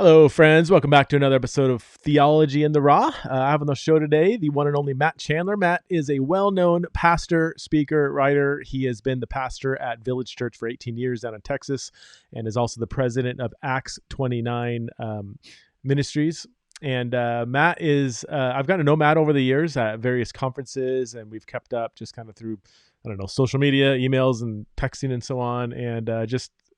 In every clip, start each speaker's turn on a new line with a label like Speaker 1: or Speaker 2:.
Speaker 1: Hello, friends. Welcome back to another episode of Theology in the Raw. I have on the show today the one and only Matt Chandler. Matt is a well-known pastor, speaker, writer. He has been the pastor at Village Church for 18 years down in Texas and is also the president of Acts 29 Ministries. And Matt is, I've gotten to know Matt over the years at various conferences, and we've kept up just kind of through, social media, emails, and texting and so on. And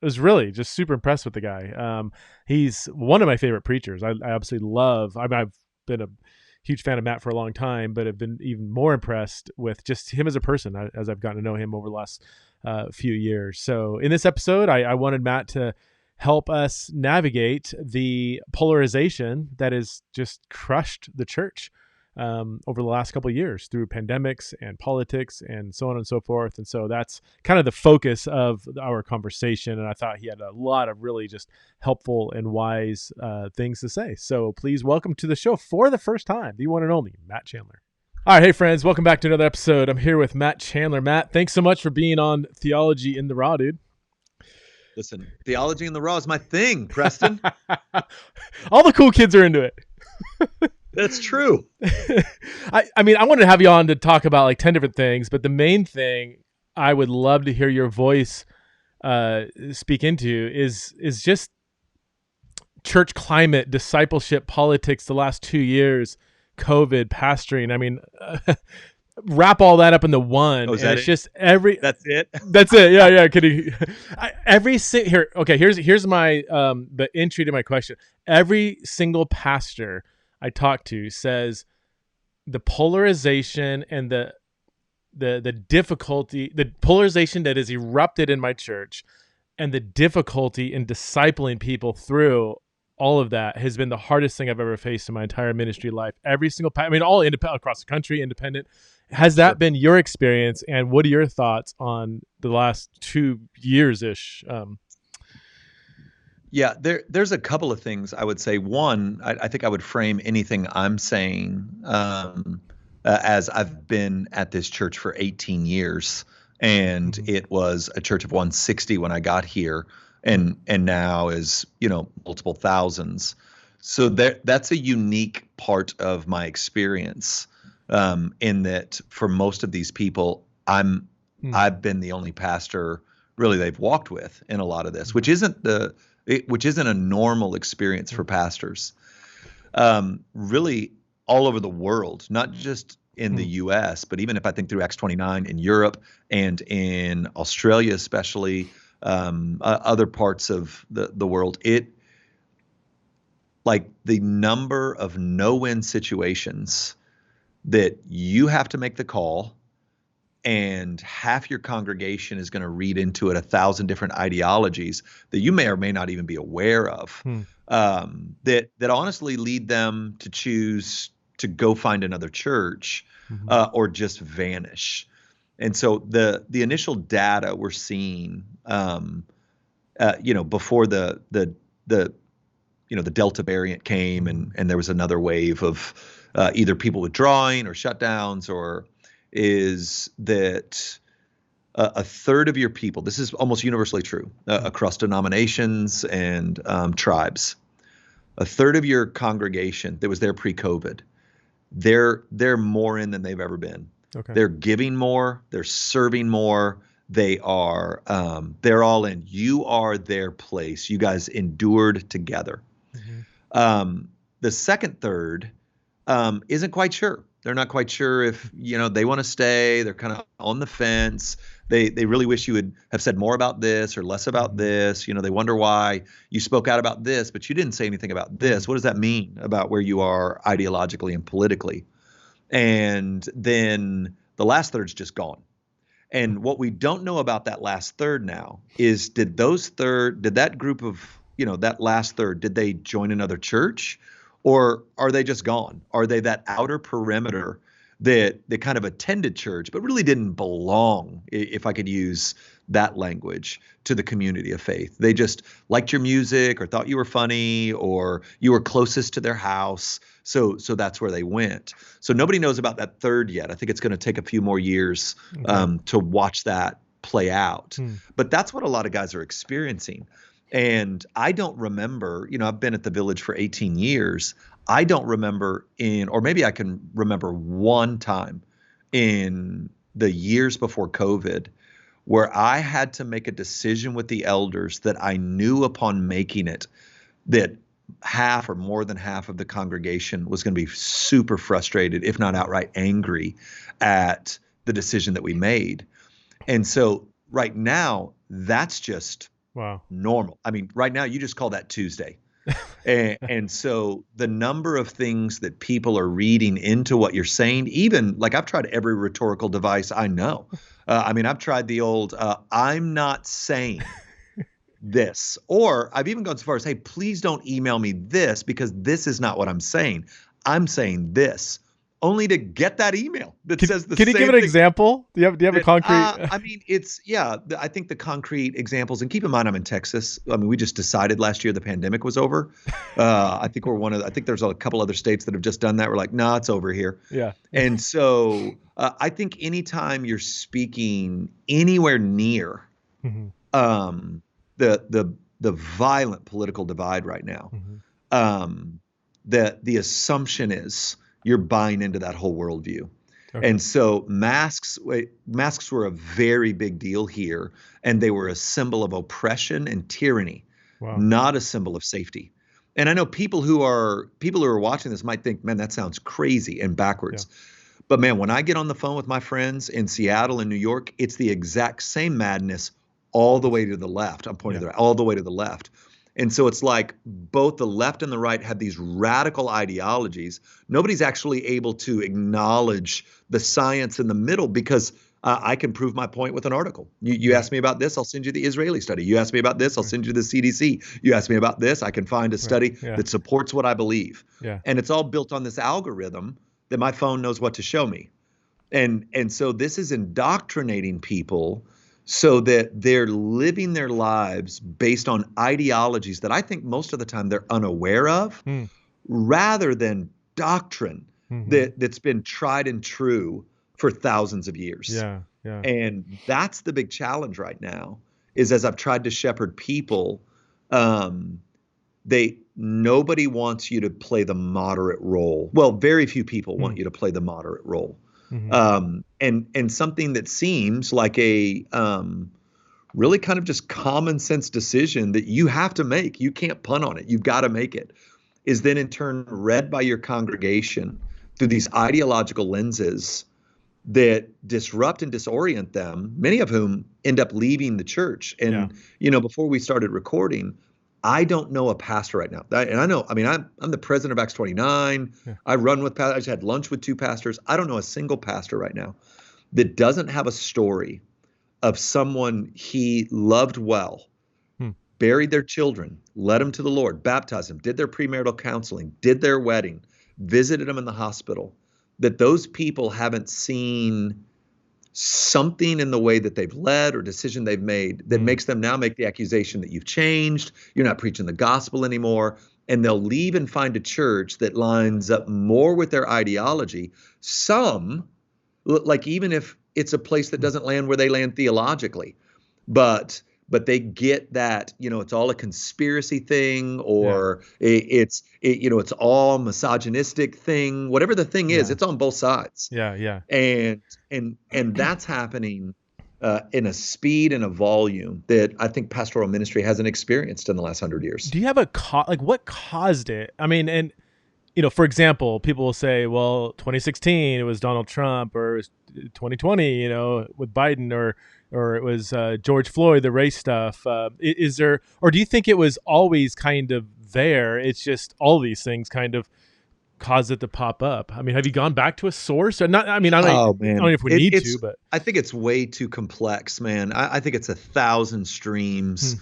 Speaker 1: was really just super impressed with the guy. He's one of my favorite preachers. I absolutely love. I've been a huge fan of Matt for a long time, but have been even more impressed with just him as a person as I've gotten to know him over the last few years. So in this episode, I wanted Matt to help us navigate the polarization that has just crushed the church over the last couple of years through pandemics and politics and so on and so forth. And so that's kind of the focus of our conversation. And I thought he had a lot of really just helpful and wise things to say. So please welcome to the show for the first time, the one and only Matt Chandler. All right. Hey, friends, welcome back to another episode. I'm here with Matt Chandler. Matt, thanks so much for being on Theology in the Raw, dude.
Speaker 2: Listen, Theology in the Raw is my thing, Preston.
Speaker 1: All the cool kids are into it.
Speaker 2: That's true.
Speaker 1: I mean, I wanted to have you on to talk about like 10 different things, but the main thing I would love to hear your voice speak into is just church climate, discipleship, politics, the last 2 years, COVID, pastoring. I mean, wrap all that up into one.
Speaker 2: Oh,
Speaker 1: and it's just every.
Speaker 2: That's it.
Speaker 1: That's it. Yeah. Here's my the entry to my question. Every single pastor I talk to says the polarization and the difficulty, the polarization that has erupted in my church and the difficulty in discipling people through all of that has been the hardest thing I've ever faced in my entire ministry life. Every single, all independent across the country, independent. Has that been your experience? And what are your thoughts on the last 2 years-ish?
Speaker 2: Yeah, there's a couple of things I would say. One, I think I would frame anything I'm saying as I've been at this church for 18 years, and it was a church of 160 when I got here, and now is multiple thousands. So that's a unique part of my experience, in that for most of these people, I've been the only pastor really they've walked with in a lot of this, which isn't a normal experience for pastors, really all over the world, not just in the U.S., but even if I think through Acts 29 in Europe and in Australia, especially other parts of the world, like the number of no-win situations that you have to make the call and half your congregation is going to read into it 1,000 different ideologies that you may or may not even be aware of, that honestly lead them to choose to go find another church or just vanish. And so the initial data we're seeing, before the Delta variant came and there was another wave of either people withdrawing or shutdowns, or is that a third of your people, this is almost universally true across denominations and tribes, a third of your congregation that was there pre-COVID, they're more in than they've ever been. Okay. They're giving more, they're serving more, they're all in. You are their place. You guys endured together. The second third isn't quite sure. They're not quite sure if, they want to stay. They're kind of on the fence. They really wish you would have said more about this or less about this. They wonder why you spoke out about this, but you didn't say anything about this. What does that mean about where you are ideologically and politically? And then the last third's just gone. And what we don't know about that last third now is did that group of, that last third, did they join another church? Or are they just gone? Are they that outer perimeter that kind of attended church but really didn't belong, if I could use that language, to the community of faith? They just liked your music or thought you were funny or you were closest to their house. So that's where they went. So nobody knows about that third yet. I think it's going to take a few more years to watch that play out. But that's what a lot of guys are experiencing. And I don't remember, I've been at the Village for 18 years. I don't remember or maybe I can remember one time in the years before COVID where I had to make a decision with the elders that I knew upon making it that half or more than half of the congregation was going to be super frustrated, if not outright angry at the decision that we made. And so right now, that's just
Speaker 1: Wow.
Speaker 2: normal. I mean, right now, you just call that Tuesday. And so the number of things that people are reading into what you're saying, even like I've tried every rhetorical device I know. I mean, I've tried the old, I'm not saying this, or I've even gone so far as, hey, please don't email me this because this is not what I'm saying. I'm saying this, only to get that email that says the same thing.
Speaker 1: Can you give an example? Do you have a concrete?
Speaker 2: I mean, I think the concrete examples, and keep in mind, I'm in Texas. I mean, we just decided last year the pandemic was over. I think I think there's a couple other states that have just done that. We're like, no, it's over here.
Speaker 1: Yeah.
Speaker 2: And so I think anytime you're speaking anywhere near the violent political divide right now, the assumption is you're buying into that whole worldview. Okay. And so masks were a very big deal here, and they were a symbol of oppression and tyranny, not a symbol of safety. And I know people who are watching this might think, man, that sounds crazy and backwards. Yeah. But man, when I get on the phone with my friends in Seattle and New York, it's the exact same madness all the way to the left. I'm pointing all the way to the left. And so it's like both the left and the right have these radical ideologies. Nobody's actually able to acknowledge the science in the middle because I can prove my point with an article. You ask me about this, I'll send you the Israeli study. You ask me about this, I'll send you the CDC. You ask me about this, I can find a study that supports what I believe. Yeah. And it's all built on this algorithm that my phone knows what to show me. And so this is indoctrinating people so that they're living their lives based on ideologies that I think most of the time they're unaware of, rather than doctrine that's been tried and true for thousands of years.
Speaker 1: Yeah, yeah.
Speaker 2: And that's the big challenge right now, is as I've tried to shepherd people, nobody wants you to play the moderate role. Well, very few people want you to play the moderate role. And something that seems like a really kind of just common sense decision that you have to make, you can't punt on it, you've got to make it, is then in turn read by your congregation through these ideological lenses that disrupt and disorient them, many of whom end up leaving the church. And, before we started recording, I don't know a pastor right now. And I'm the president of Acts 29. Yeah. I run with pastors. I just had lunch with 2 pastors. I don't know a single pastor right now that doesn't have a story of someone he loved well, buried their children, led them to the Lord, baptized them, did their premarital counseling, did their wedding, visited them in the hospital, that those people haven't seen something in the way that they've led or decision they've made that makes them now make the accusation that you've changed, you're not preaching the gospel anymore, and they'll leave and find a church that lines up more with their ideology. Some, like even if it's a place that doesn't land where they land theologically, but they get that, it's all a conspiracy thing, or it's all misogynistic thing, whatever the thing is, it's on both sides.
Speaker 1: Yeah.
Speaker 2: And that's happening in a speed and a volume that I think pastoral ministry hasn't experienced in the last 100 years.
Speaker 1: Do you have what caused it? I mean, and for example, people will say, well, 2016 it was Donald Trump, or it was 2020, with Biden, or it was George Floyd, the race stuff. Is there, or do you think it was always kind of there? It's just all these things kind of caused it to pop up. I mean, have you gone back to a source? Or not? I mean, I don't know if we need to, but
Speaker 2: I think it's way too complex, man. I think it's 1,000 streams.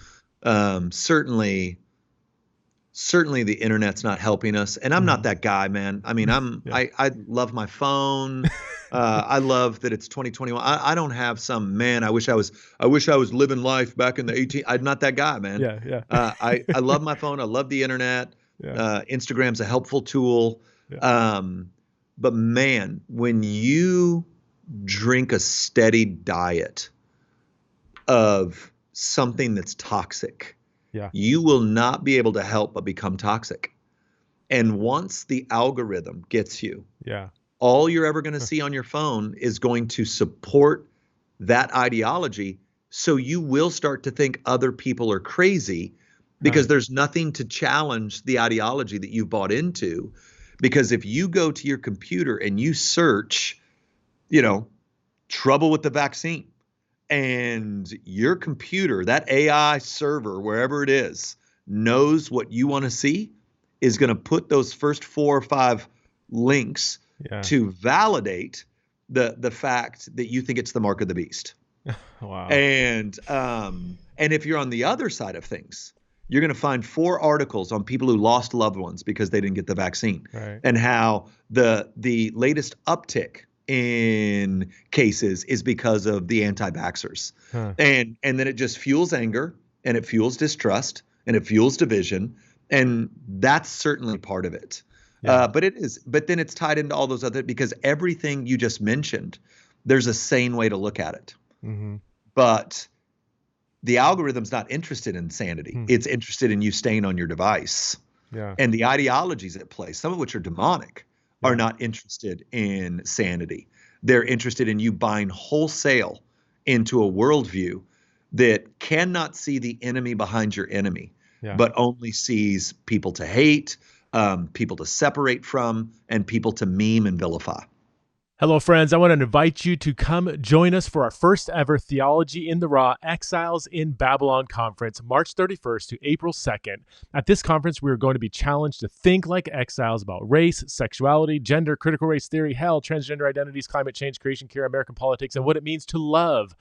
Speaker 2: Certainly the internet's not helping us, and I'm not that guy, man. I mean, I love my phone. I love that it's 2021. I don't have some, man, I wish I was living life back in the 18. I'm not that guy, man.
Speaker 1: Yeah.
Speaker 2: I love my phone. I love the internet. Instagram's a helpful tool. But man, when you drink a steady diet of something that's toxic,
Speaker 1: Yeah.
Speaker 2: you will not be able to help but become toxic. And once the algorithm gets you,
Speaker 1: Yeah.
Speaker 2: all you're ever going to see on your phone is going to support that ideology. So you will start to think other people are crazy because there's nothing to challenge the ideology that you bought into. Because if you go to your computer and you search, trouble with the vaccine, and your computer, that AI server, wherever it is, knows what you want to see, is going to put those first 4 or 5 links to validate the fact that you think it's the mark of the beast.
Speaker 1: Wow.
Speaker 2: And if you're on the other side of things, you're going to find 4 articles on people who lost loved ones because they didn't get the vaccine, and how the latest uptick in cases is because of the anti-vaxxers. And then it just fuels anger, and it fuels distrust, and it fuels division, and that's certainly part of it. But then it's tied into all those other, because everything you just mentioned, there's a sane way to look at it.
Speaker 1: Mm-hmm.
Speaker 2: But the algorithm's not interested in sanity. It's interested in you staying on your device.
Speaker 1: Yeah.
Speaker 2: And the ideologies at play, some of which are demonic, are not interested in sanity. They're interested in you buying wholesale into a worldview that cannot see the enemy behind your enemy, but only sees people to hate, people to separate from, and people to meme and vilify.
Speaker 1: Hello, friends. I want to invite you to come join us for our first ever Theology in the Raw Exiles in Babylon conference, March 31st to April 2nd. At this conference, we are going to be challenged to think like exiles about race, sexuality, gender, critical race theory, hell, transgender identities, climate change, creation care, American politics, and what it means to love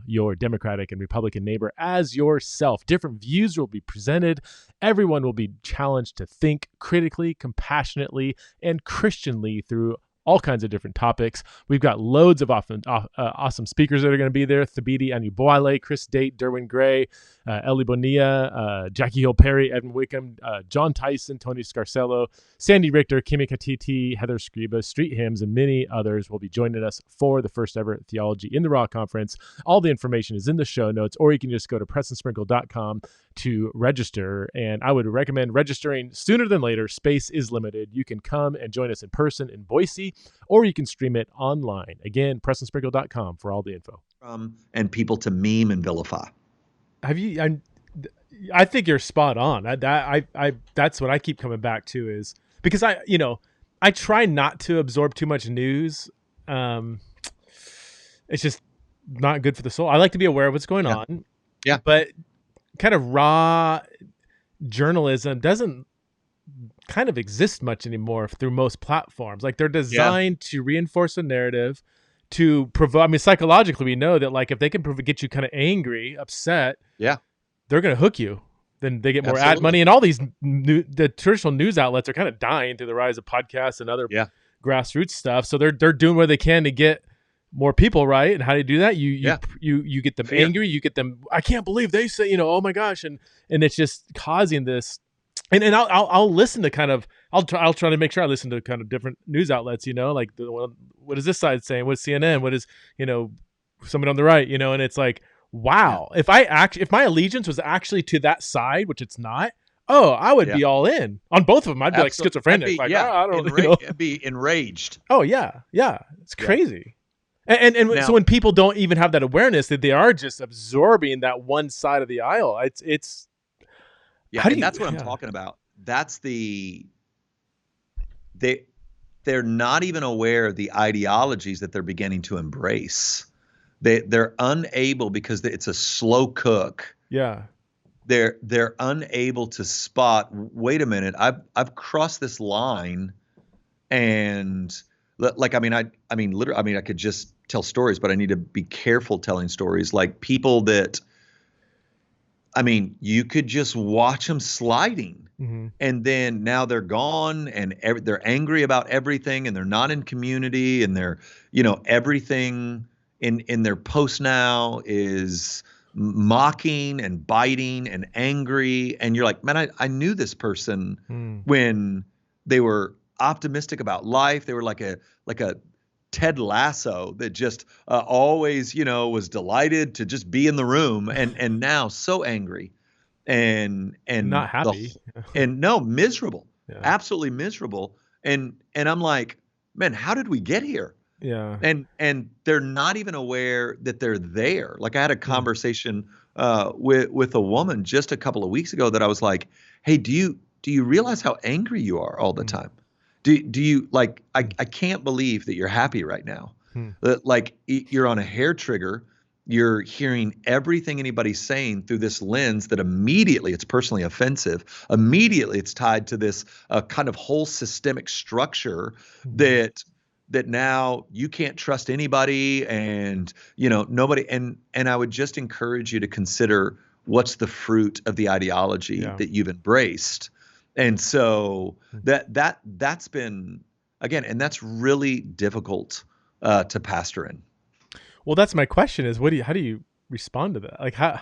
Speaker 1: your Democratic and Republican neighbor as yourself. Different views will be presented. Everyone will be challenged to think critically, compassionately, and Christianly through all kinds of different topics. We've got loads of awesome speakers that are going to be there. Thabiti Anyabwile, Chris Date, Derwin Gray, Ellie Bonilla, Jackie Hill Perry, Evan Wickham, John Tyson, Tony Scarcello, Sandy Richter, Kimi Katiti, Heather Scriba, Street Hymns, and many others will be joining us for the first ever Theology in the Raw conference. All the information is in the show notes, or you can just go to pressandsprinkle.com to register. And I would recommend registering sooner than later. Space is limited. You can come and join us in person in Boise, or you can stream it online. Again, pressandsprinkle.com for all the info.
Speaker 2: And people to meme and vilify.
Speaker 1: I think you're spot on. That's what I keep coming back to, is because I try not to absorb too much news. It's just not good for the soul. I like to be aware of what's going on.
Speaker 2: Yeah.
Speaker 1: But kind of raw journalism doesn't kind of exist much anymore through most platforms. Like, they're designed to reinforce a narrative, to provoke. I mean, psychologically, we know that, like, if they can get you kind of angry, upset, they're going to hook you. Then they get more ad money, and all these the traditional news outlets are kind of dying through the rise of podcasts and other grassroots stuff. So they're doing what they can to get more people, right? And how do you do that? You get them angry, you get them, I can't believe they say, oh my gosh, and it's just causing this. And I'll listen to kind of, I'll try to make sure I listen to kind of different news outlets, like what is this side saying? What's CNN? What is, someone on the right, and it's like, wow, if my allegiance was actually to that side, which it's not, I would be all in on both of them. I'd be like schizophrenic. I don't
Speaker 2: I'd be enraged.
Speaker 1: Oh yeah. It's crazy. And now, so when people don't even have that awareness that they are just absorbing that one side of the aisle, it's
Speaker 2: that's what I'm talking about. That's they're not even aware of the ideologies that they're beginning to embrace. They're unable, because it's a slow cook.
Speaker 1: Yeah.
Speaker 2: They're unable to spot, wait a minute, I've crossed this line, and like, I could just tell stories, but I need to be careful telling stories. Like, people that, you could just watch them sliding, and then now they're gone, and they're angry about everything, and they're not in community, and they're, everything in their post now is mocking and biting and angry. And you're like, man, I knew this person when they were optimistic about life. They were like a Ted Lasso that just always, was delighted to just be in the room, and now so angry. and
Speaker 1: Not
Speaker 2: the
Speaker 1: happy.
Speaker 2: and no, miserable,
Speaker 1: Yeah.
Speaker 2: absolutely miserable. And I'm like, man, how did we get here?
Speaker 1: Yeah.
Speaker 2: And they're not even aware that they're there. Like, I had a
Speaker 1: Mm.
Speaker 2: conversation with a woman just a couple of weeks ago that I was like, hey, do you realize how angry you are all the
Speaker 1: Mm.
Speaker 2: time? Do you like, I can't believe that you're happy right now.
Speaker 1: Mm.
Speaker 2: Like, you're on a hair trigger. You're hearing everything anybody's saying through this lens that immediately it's personally offensive. Immediately it's tied to this kind of whole systemic structure
Speaker 1: Mm.
Speaker 2: that now you can't trust anybody, and nobody. And I would just encourage you to consider what's the fruit of the ideology
Speaker 1: Yeah.
Speaker 2: that you've embraced. And so
Speaker 1: Mm.
Speaker 2: that's been, again, and that's really difficult to pastor in.
Speaker 1: Well, that's my question is how do you respond to that? Like how,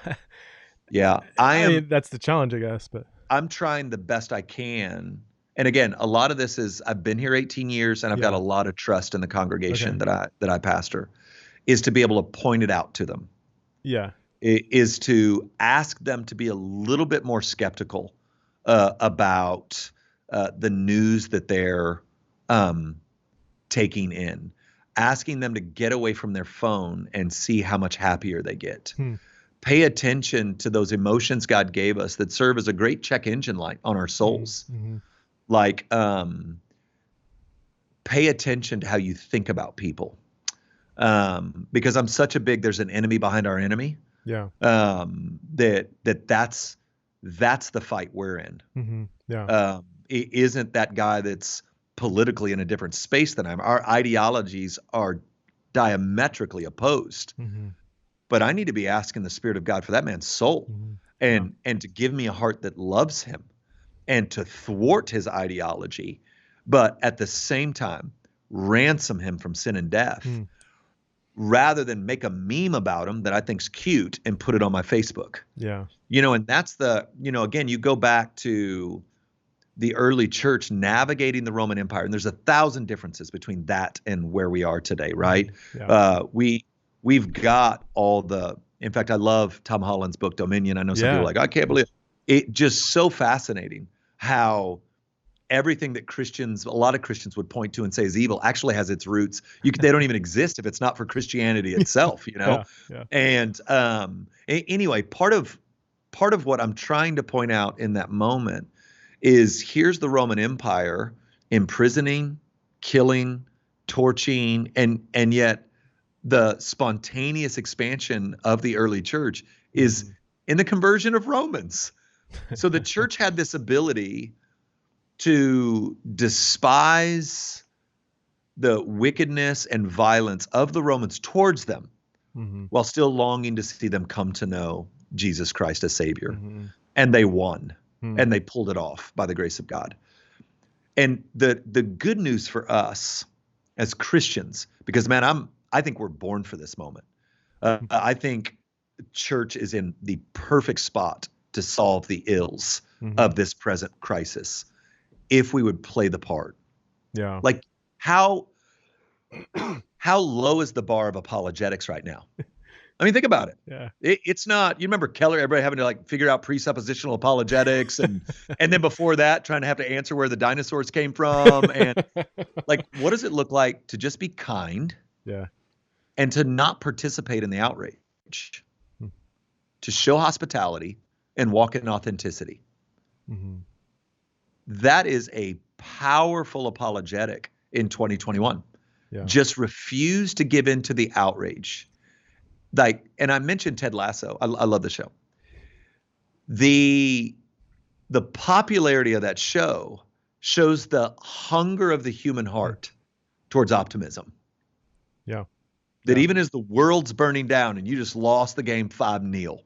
Speaker 2: Yeah,
Speaker 1: I mean, that's the challenge, I guess, but
Speaker 2: I'm trying the best I can. And again, a lot of this is, I've been here 18 years and I've got
Speaker 1: yeah.
Speaker 2: a lot of trust in the
Speaker 1: Okay.
Speaker 2: congregation that I pastor, is to be able to point it out to them,
Speaker 1: Yeah.
Speaker 2: is to ask them to be a little bit more skeptical about the news that they're taking in, asking them to get away from their phone and see how much happier they get.
Speaker 1: Hmm.
Speaker 2: Pay attention to those emotions God gave us that serve as a great check engine light on our souls.
Speaker 1: Mm-hmm.
Speaker 2: Like, pay attention to how you think about people. Because I'm such a big, there's an enemy behind our enemy.
Speaker 1: Yeah.
Speaker 2: That's the fight we're in.
Speaker 1: Mm-hmm. Yeah.
Speaker 2: It isn't that guy that's politically in a different space than I'm. Our ideologies are diametrically opposed.
Speaker 1: Mm-hmm.
Speaker 2: But I need to be asking the Spirit of God for that man's soul,
Speaker 1: Mm-hmm.
Speaker 2: and to give me a heart that loves him, and to thwart his ideology, but at the same time ransom him from sin and death,
Speaker 1: Mm.
Speaker 2: rather than make a meme about him that I think's cute and put it on my Facebook.
Speaker 1: Yeah.
Speaker 2: And that's again, you go back to the early church navigating the Roman Empire, and there's 1,000 differences between that and where we are today, right?
Speaker 1: Yeah.
Speaker 2: We've got all in fact, I love Tom Holland's book, Dominion. I know some people are like, I can't believe it. Just so fascinating how everything that a lot of Christians would point to and say is evil, actually has its roots. They don't even exist if it's not for Christianity itself,
Speaker 1: Yeah.
Speaker 2: And anyway, part of what I'm trying to point out in that moment is, here's the Roman Empire imprisoning, killing, torching, and yet the spontaneous expansion of the early church is in the conversion of Romans. So the church had this ability to despise the wickedness and violence of the Romans towards them, while still longing to see them come to know Jesus Christ as Savior. And they won, and they pulled it off by the grace of God. And the good news for us as Christians, because man, I think we're born for this moment. I think church is in the perfect spot to solve the ills of this present crisis, if we would play the part.
Speaker 1: Yeah.
Speaker 2: Like, how low is the bar of apologetics right now? I mean, think about it.
Speaker 1: Yeah.
Speaker 2: It's not, you remember Keller, everybody having to like figure out presuppositional apologetics, and then before that, trying to have to answer where the dinosaurs came from. And like, what does it look like to just be kind?
Speaker 1: Yeah.
Speaker 2: And to not participate in the outrage, to show hospitality and walk in authenticity. That is a powerful apologetic in 2021.
Speaker 1: Yeah.
Speaker 2: Just refuse to give in to the outrage. And I mentioned Ted Lasso. I love the show. The popularity of that show shows the hunger of the human heart towards optimism.
Speaker 1: Yeah.
Speaker 2: That even as the world's burning down and you just lost the game 5-0,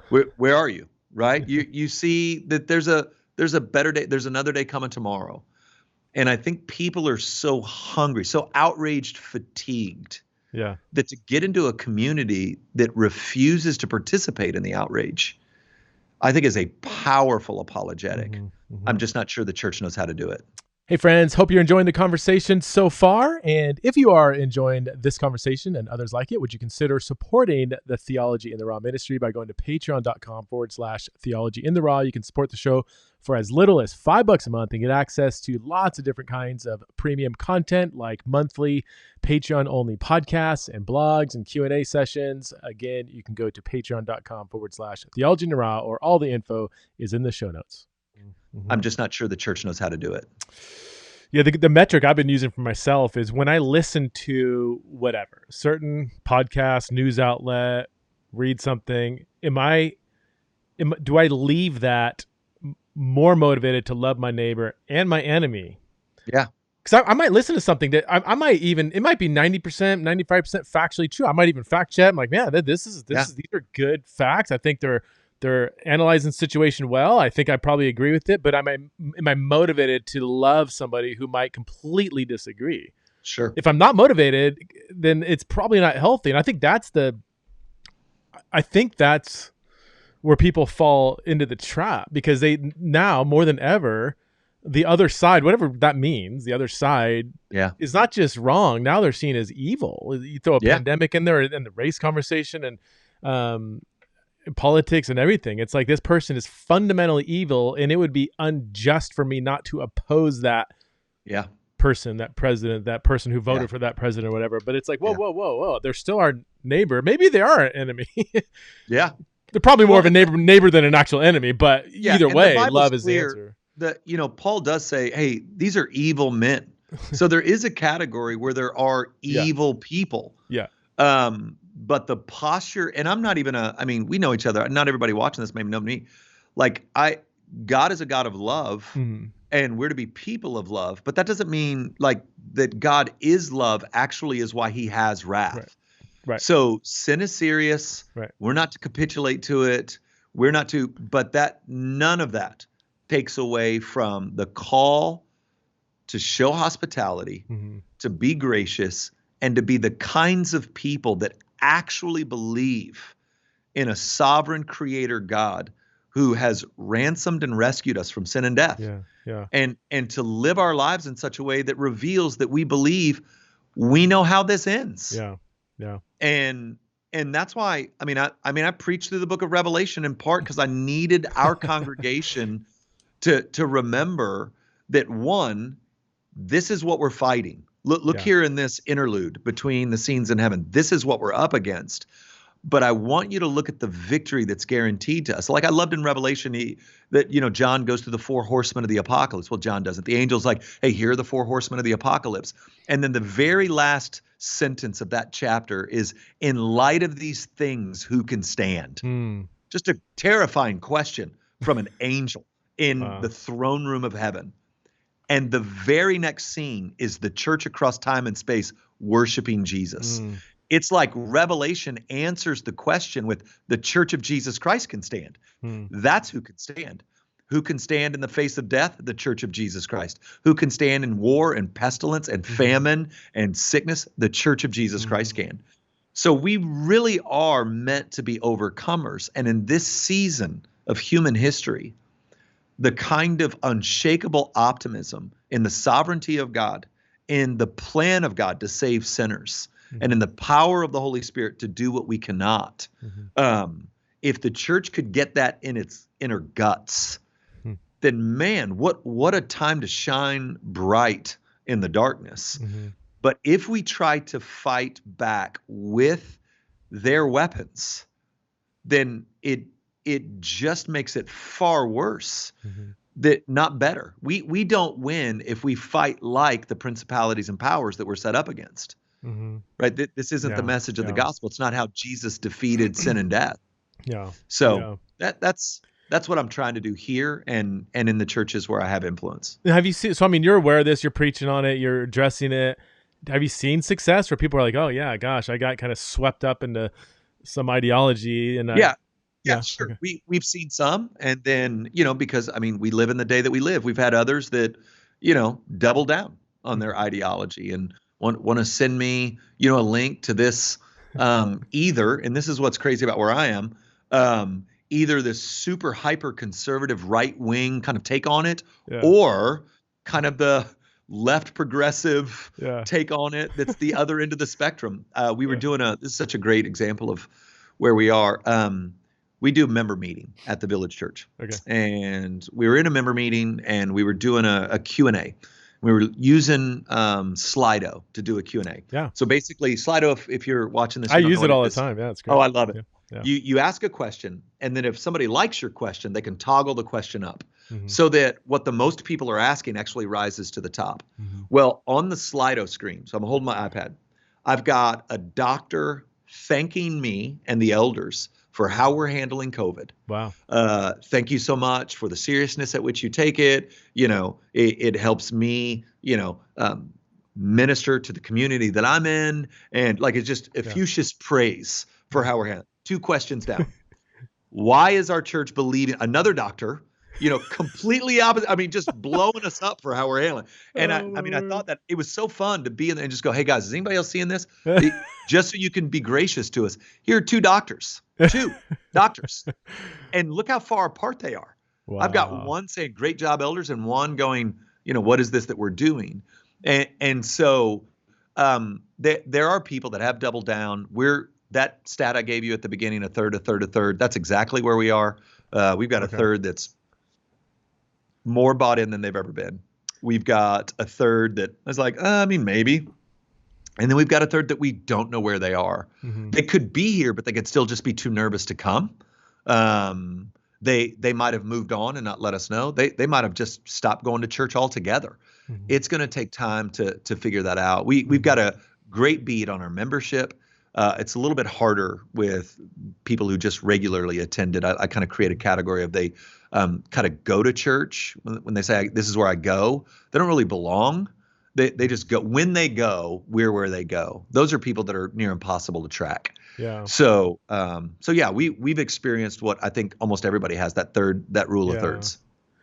Speaker 2: where are you? Right? You see that there's a better day. There's another day coming tomorrow. And I think people are so hungry, so outraged, fatigued, that to get into a community that refuses to participate in the outrage, I think is a powerful apologetic. I'm just not sure the church knows how to do it.
Speaker 1: Hey friends, hope you're enjoying the conversation so far. And if you are enjoying this conversation and others like it, would you consider supporting the Theology in the Raw ministry by going to patreon.com/theology in the raw. You can support the show for as little as $5 a month and get access to lots of different kinds of premium content like monthly Patreon only podcasts and blogs and Q&A sessions. Again, you can go to patreon.com/theology in the raw, or all the info is in the show notes.
Speaker 2: I'm just not sure the church knows how to do it.
Speaker 1: Yeah, the metric I've been using for myself is when I listen to whatever, certain podcast, news outlet, read something, do I leave that more motivated to love my neighbor and my enemy?
Speaker 2: Yeah.
Speaker 1: Because I might listen to something that I might even, it might be 90%, 95% factually true. I might even fact check. I'm like, man, these are good facts. I think they're analyzing the situation well. I think I probably agree with it, but am I motivated to love somebody who might completely disagree?
Speaker 2: Sure.
Speaker 1: If I'm not motivated, then it's probably not healthy. And I think that's where people fall into the trap, because they now more than ever, the other side, whatever that means, the other side is not just wrong. Now they're seen as evil. You throw a pandemic in there and the race conversation and, politics and everything. It's like, this person is fundamentally evil, and it would be unjust for me not to oppose that person, that president, that person who voted for that president or whatever. But it's like, whoa. They're still our neighbor. Maybe they are an enemy.
Speaker 2: Yeah.
Speaker 1: They're probably more of a neighbor than an actual enemy, but either way, love is the answer.
Speaker 2: Paul does say, hey, these are evil men. So there is a category where there are evil people.
Speaker 1: Yeah.
Speaker 2: But the posture, and I'm not even we know each other. Not everybody watching this may know me. Like, God is a God of love, and we're to be people of love. But that doesn't mean like that God is love actually is why he has wrath.
Speaker 1: Right.
Speaker 2: So sin is serious.
Speaker 1: Right.
Speaker 2: We're not to capitulate to it. But none of that takes away from the call to show hospitality, to be gracious, and to be the kinds of people that actually believe in a sovereign creator God who has ransomed and rescued us from sin and death.
Speaker 1: Yeah.
Speaker 2: And to live our lives in such a way that reveals that we believe we know how this ends.
Speaker 1: Yeah.
Speaker 2: And that's why, I preached through the book of Revelation in part because I needed our congregation to remember that, one, this is what we're fighting. Look here in this interlude between the scenes in heaven. This is what we're up against. But I want you to look at the victory that's guaranteed to us. Like I loved in Revelation that John goes through the 4 horsemen of the apocalypse. Well, John doesn't. The angel's like, hey, here are the 4 horsemen of the apocalypse. And then the very last sentence of that chapter is, in light of these things, who can stand? Just a terrifying question from an angel in the throne room of heaven. And the very next scene is the church across time and space worshiping Jesus. It's like Revelation answers the question with the church of Jesus Christ can stand. That's who can stand. Who can stand in the face of death? The church of Jesus Christ. Who can stand in war and pestilence and famine and sickness? The church of Jesus Christ can. So we really are meant to be overcomers. And in this season of human history, the kind of unshakable optimism in the sovereignty of God, in the plan of God to save sinners, and in the power of the Holy Spirit to do what we cannot. If the church could get that in its inner guts, then man, what a time to shine bright in the darkness. But if we try to fight back with their weapons, then it just makes it far worse, that not better. We don't win if we fight like the principalities and powers that we're set up against. Right? This isn't the message of the gospel. It's not how Jesus defeated sin and death. So that's what I'm trying to do here and in the churches where I have influence.
Speaker 1: Have you seen? So you're aware of this. You're preaching on it. You're addressing it. Have you seen success where people are like, "Oh yeah, gosh, I got kind of swept up into some ideology," and
Speaker 2: Yeah, sure. Okay. We've seen some, and then, because we live in the day that we live. We've had others that, double down on their ideology and want to send me, a link to this, either, and this is what's crazy about where I am, either this super hyper conservative right wing kind of take on it, or kind of the left progressive
Speaker 1: Yeah.
Speaker 2: take on it. That's the other end of the spectrum. We were doing this is such a great example of where we are. We do a member meeting at the Village Church.
Speaker 1: Okay.
Speaker 2: And we were in a member meeting and we were doing a Q&A. We were using Slido to do a Q&A.
Speaker 1: Yeah.
Speaker 2: So basically, Slido, if you're watching this,
Speaker 1: I
Speaker 2: you don't
Speaker 1: use
Speaker 2: know
Speaker 1: it
Speaker 2: what
Speaker 1: all the
Speaker 2: is.
Speaker 1: time. Yeah, it's great.
Speaker 2: Oh, I love it.
Speaker 1: Yeah.
Speaker 2: You ask a question, and then if somebody likes your question, they can toggle the question up
Speaker 1: Mhm.
Speaker 2: so that what the most people are asking actually rises to the top.
Speaker 1: Mhm.
Speaker 2: Well, on the Slido screen, so I'm holding my iPad, I've got a doctor thanking me and the elders for how we're handling COVID.
Speaker 1: Wow.
Speaker 2: Thank you so much for the seriousness at which you take it. It helps me, minister to the community that I'm in. And like, it's just effusive praise for how we're handling. 2 questions down. Why is our church believing another doctor, completely opposite? I mean, just blowing us up for how we're handling. And I thought that it was so fun to be in there and just go, hey guys, is anybody else seeing this? Just so you can be gracious to us. Here are 2 doctors, and look how far apart they are.
Speaker 1: Wow.
Speaker 2: I've got one saying, great job, elders, and one going, what is this that we're doing? And so there are people that have doubled down. That stat I gave you at the beginning, a third. That's exactly where we are. We've got a third that's more bought in than they've ever been. We've got a third that is like, maybe. And then we've got a third that we don't know where they are. Mm-hmm. They could be here, but they could still just be too nervous to come. They might have moved on and not let us know. They might have just stopped going to church altogether. Mm-hmm. It's going to take time to figure that out. We've got a great beat on our membership. It's a little bit harder with people who just regularly attended. I kind of create a category of they kind of go to church when they say, this is where I go. They don't really belong. They just go. When they go, we're where they go. Those are people that are near impossible to track.
Speaker 1: Yeah.
Speaker 2: So we've experienced what I think almost everybody has, that rule of thirds.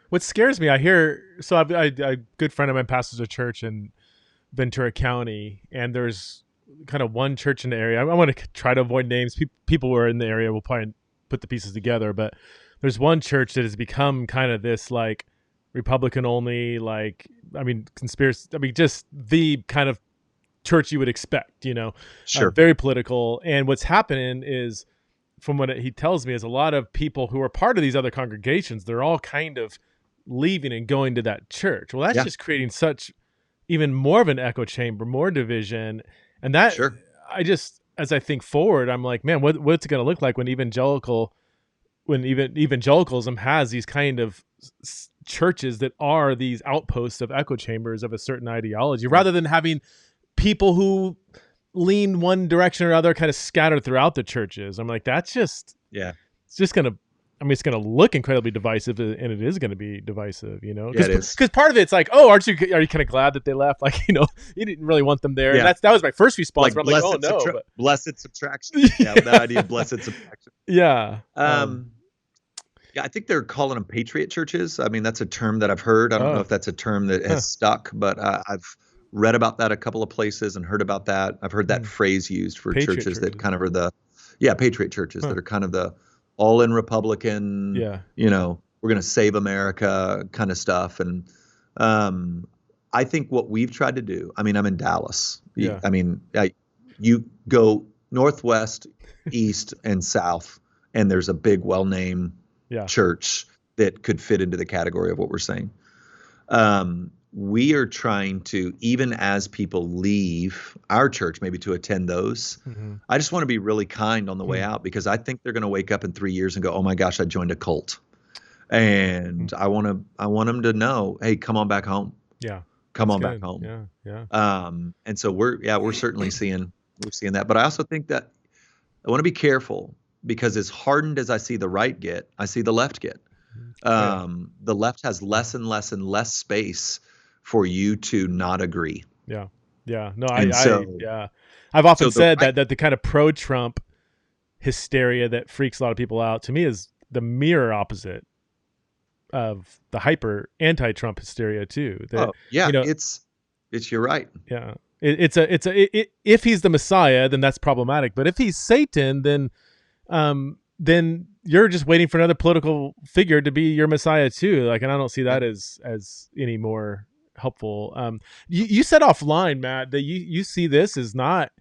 Speaker 1: What scares me, I hear, so a good friend of mine pastors a church in Ventura County, and there's kind of one church in the area. I want to try to avoid names. People who are in the area will probably put the pieces together, but there's one church that has become kind of this like Republican only, conspiracy. Just the kind of church you would expect,
Speaker 2: Sure.
Speaker 1: Very political. And what's happening is, from what he tells me, is a lot of people who are part of these other congregations, they're all kind of leaving and going to that church. Well, that's just creating such even more of an echo chamber, more division. And that,
Speaker 2: sure.
Speaker 1: As I think forward, I'm like, man, what's it going to look like when evangelicalism has these kind of churches that are these outposts of echo chambers of a certain ideology, rather than having people who lean one direction or other kind of scattered throughout the churches. I'm like, that's just, it's just going to, it's going to look incredibly divisive, and it is going to be divisive, because part of it's like, oh, are you kind of glad that they left? Like, you didn't really want them there.
Speaker 2: Yeah.
Speaker 1: That was my first response. Like, I'm like, oh no,
Speaker 2: blessed subtraction. Yeah. That idea of blessed subtraction.
Speaker 1: Yeah.
Speaker 2: I think they're calling them patriot churches. That's a term that I've heard. I don't know if that's a term that has stuck, but I've read about that a couple of places and heard about that. I've heard that phrase used for churches that kind of are patriot churches that are kind of the all-in Republican, we're going to save America kind of stuff. And I think what we've tried to do, I'm in Dallas.
Speaker 1: Yeah.
Speaker 2: You go northwest, east, and south, and there's a big, well-named church that could fit into the category of what we're saying. We are trying to, even as people leave our church, maybe to attend those, I just want to be really kind on the way out, because I think they're going to wake up in 3 years and go, oh my gosh, I joined a cult. And I want them to know, hey, come on back home.
Speaker 1: Yeah.
Speaker 2: Come on back home.
Speaker 1: Yeah.
Speaker 2: And so we're certainly seeing that. But I also think that I want to be careful, because as hardened as I see the right get, I see the left get. The left has less and less and less space for you to not agree.
Speaker 1: Yeah. Yeah. No, I've often said that the kind of pro-Trump hysteria that freaks a lot of people out, to me, is the mirror opposite of the hyper anti-Trump hysteria too.
Speaker 2: It's you're right.
Speaker 1: Yeah. If he's the Messiah, then that's problematic. But if he's Satan, then you're just waiting for another political figure to be your Messiah too. And I don't see that as any more helpful. You said offline, Matt, that you see this as not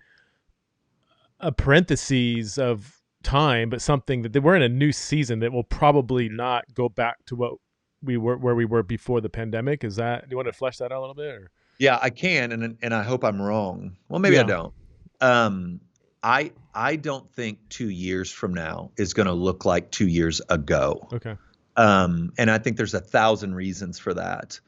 Speaker 1: a parentheses of time, but something that we're in a new season that will probably not go back to what where we were before the pandemic. Is that, do you want to flesh that out a little bit? Or?
Speaker 2: Yeah, I can, and I hope I'm wrong. Well, maybe I
Speaker 1: Yeah.
Speaker 2: don't. I don't think 2 years from now is going to look like 2 years ago.
Speaker 1: Okay.
Speaker 2: And I think there's 1,000 reasons for that.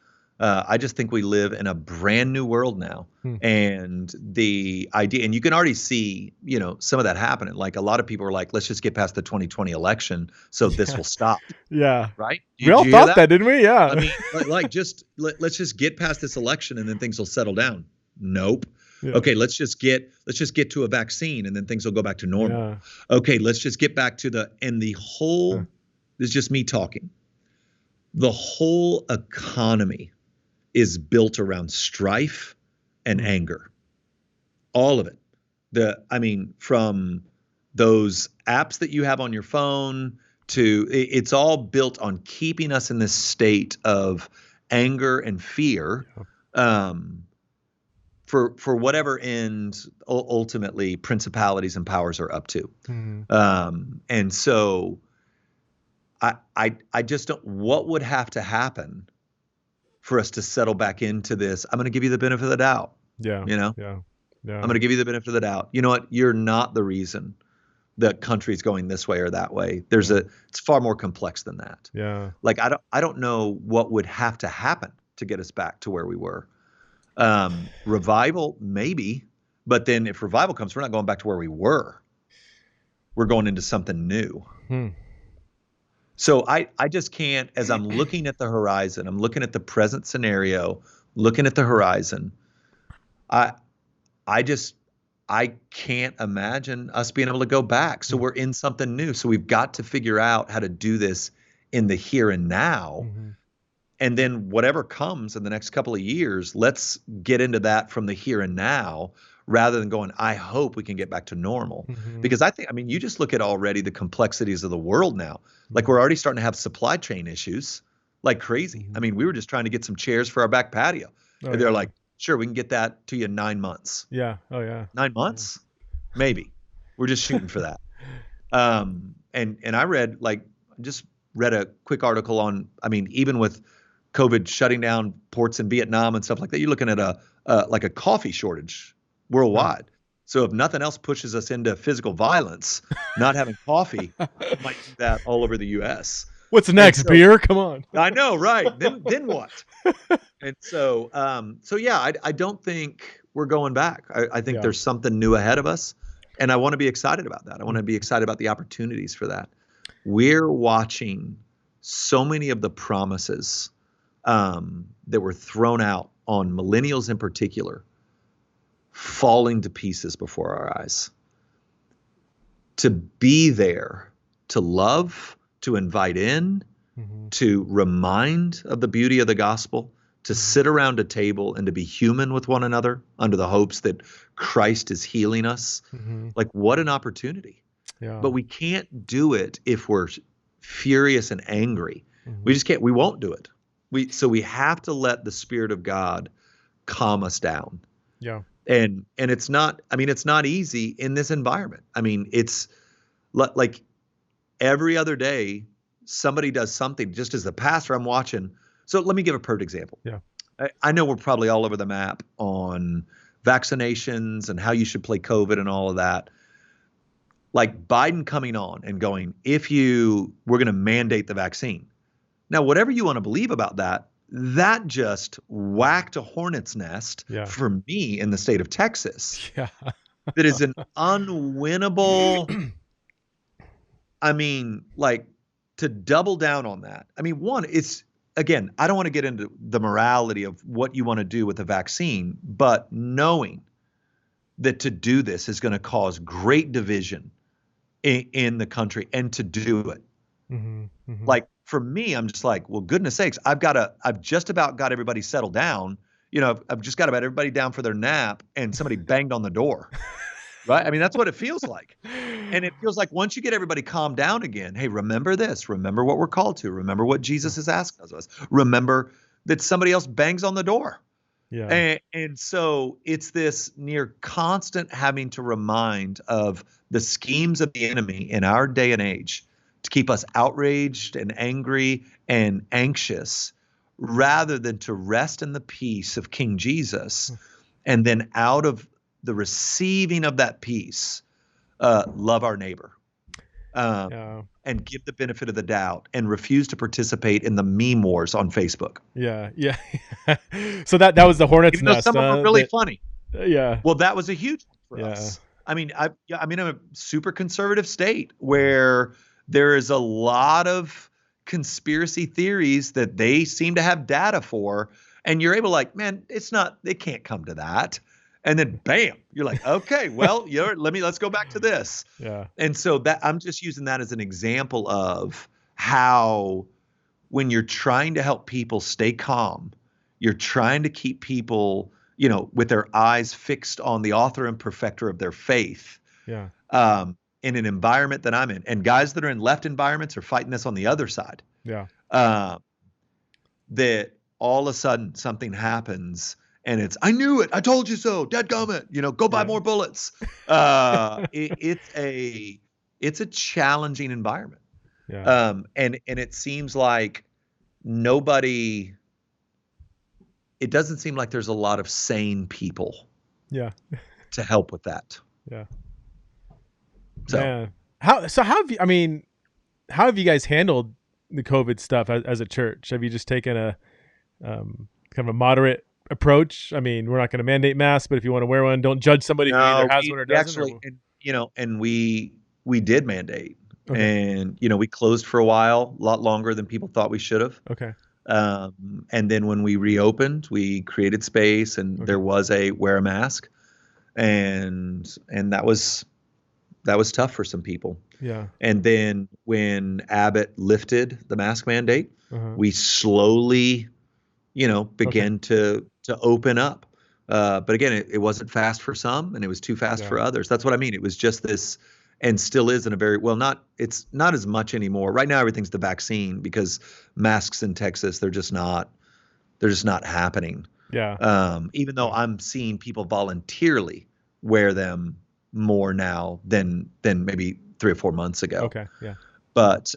Speaker 2: I just think we live in a brand new world now. And the idea, and you can already see, some of that happening. Like a lot of people are like, let's just get past the 2020 election so this will stop.
Speaker 1: Yeah.
Speaker 2: Right?
Speaker 1: We all thought that, didn't we? Yeah.
Speaker 2: I mean, let's just get past this election and then things will settle down. Nope. Yeah. Okay, let's just get to a vaccine and then things will go back to normal. Yeah. Okay, let's just get back to this is just me talking. The whole economy is built around strife and anger. All of it. From those apps that you have on your phone to, it's all built on keeping us in this state of anger and fear, for whatever end ultimately principalities and powers are up to. And so I just don't, what would have to happen for us to settle back into this? I'm going to give you the benefit of the doubt.
Speaker 1: Yeah.
Speaker 2: Yeah. I'm going to give you the benefit of the doubt. You know what? You're not the reason the country's going this way or that way. It's far more complex than that.
Speaker 1: Yeah.
Speaker 2: Like, I don't know what would have to happen to get us back to where we were. Revival, maybe, but then if revival comes, we're not going back to where we were. We're going into something new. So I just can't, as I'm looking at the horizon, I'm looking at the present scenario, looking at the horizon, I can't imagine us being able to go back. So we're in something new. So we've got to figure out how to do this in the here and now. And then whatever comes in the next couple of years, let's get into that from the here and now, rather than going, I hope we can get back to normal. Because you just look at already the complexities of the world now. Like, we're already starting to have supply chain issues like crazy. We were just trying to get some chairs for our back patio. And they're like, sure, we can get that to you in 9 months.
Speaker 1: Yeah. Oh, yeah.
Speaker 2: 9 months? Yeah. Maybe. We're just shooting for that. And I just read a quick article on, even with COVID shutting down ports in Vietnam and stuff like that, you're looking at a coffee shortage worldwide. So if nothing else pushes us into physical violence, not having coffee might do that all over the U.S.
Speaker 1: What's next, beer? Come on.
Speaker 2: I know, right? Then what? And so yeah, I don't think we're going back. I think there's something new ahead of us, and I want to be excited about that. I want to be excited about the opportunities for that. We're watching so many of the promises that were thrown out on millennials in particular falling to pieces before our eyes. To be there, to love, to invite in, to remind of the beauty of the gospel, to sit around a table and to be human with one another under the hopes that Christ is healing us. Like, what an opportunity. Yeah. But we can't do it if we're furious and angry. We just can't. We won't do it. So we have to let the Spirit of God calm us down.
Speaker 1: Yeah.
Speaker 2: And it's not, it's not easy in this environment. It's like every other day somebody does something. Just as the pastor, I'm watching. So let me give a perfect example.
Speaker 1: Yeah.
Speaker 2: I know we're probably all over the map on vaccinations and how you should play COVID and all of that. Like Biden coming on and going, we're going to mandate the vaccine. Now, whatever you want to believe about that just whacked a hornet's nest for me in the state of Texas.
Speaker 1: Yeah.
Speaker 2: That is an unwinnable, to double down on that. One, it's, again, I don't want to get into the morality of what you want to do with the vaccine, but knowing that to do this is going to cause great division in the country, and to do it. Like, for me, I'm just like, well, goodness sakes, I've just about got everybody settled down. I've just got about everybody down for their nap, and somebody banged on the door. Right? That's what it feels like. And it feels like once you get everybody calmed down again, hey, remember this, remember what we're called to, remember what Jesus is asking of us. Remember that somebody else bangs on the door.
Speaker 1: Yeah.
Speaker 2: And so it's this near constant having to remind of the schemes of the enemy in our day and age to keep us outraged and angry and anxious rather than to rest in the peace of King Jesus. And then out of the receiving of that peace, love our neighbor. And give the benefit of the doubt and refuse to participate in the meme wars on Facebook.
Speaker 1: Yeah. So that was the hornet's
Speaker 2: Even though
Speaker 1: nest.
Speaker 2: some of them are really funny.
Speaker 1: Yeah.
Speaker 2: Well, that was a huge one for us. I mean, I'm a super conservative state where there is a lot of conspiracy theories that they seem to have data for, and you're able like, man, it can't come to that. And then bam, you're like, okay, well, let's go back to this.
Speaker 1: Yeah.
Speaker 2: And so that I'm just using that as an example of how when you're trying to help people stay calm, you're trying to keep people, with their eyes fixed on the author and perfecter of their faith.
Speaker 1: Yeah.
Speaker 2: In an environment that I'm in, and guys that are in left environments are fighting this on the other side.
Speaker 1: Yeah.
Speaker 2: That all of a sudden something happens. And it's, I knew it. I told you so. Dadgummit. Go buy more bullets. It's a challenging environment.
Speaker 1: Yeah.
Speaker 2: And it seems like it doesn't seem like there's a lot of sane people.
Speaker 1: Yeah.
Speaker 2: To help with that.
Speaker 1: Yeah.
Speaker 2: So
Speaker 1: man. How have you guys handled the COVID stuff as a church? Have you just taken a kind of a moderate approach? I mean, we're not going to mandate masks, but if you want to wear one, don't judge somebody who either has one or doesn't.
Speaker 2: And we did mandate,
Speaker 1: okay.
Speaker 2: and we closed for a while, a lot longer than people thought we should have.
Speaker 1: Okay.
Speaker 2: And then when we reopened, we created space, and there was a wear a mask, and that was tough for some people.
Speaker 1: Yeah.
Speaker 2: And then when Abbott lifted the mask mandate, we slowly, began to open up. But again, it wasn't fast for some, and it was too fast for others. That's what I mean. It was just this, and still is in a very, it's not as much anymore. Right now, everything's the vaccine, because masks in Texas, they're just not happening.
Speaker 1: Yeah.
Speaker 2: Even though I'm seeing people voluntarily wear them more now than maybe 3 or 4 months ago.
Speaker 1: Okay. Yeah.
Speaker 2: But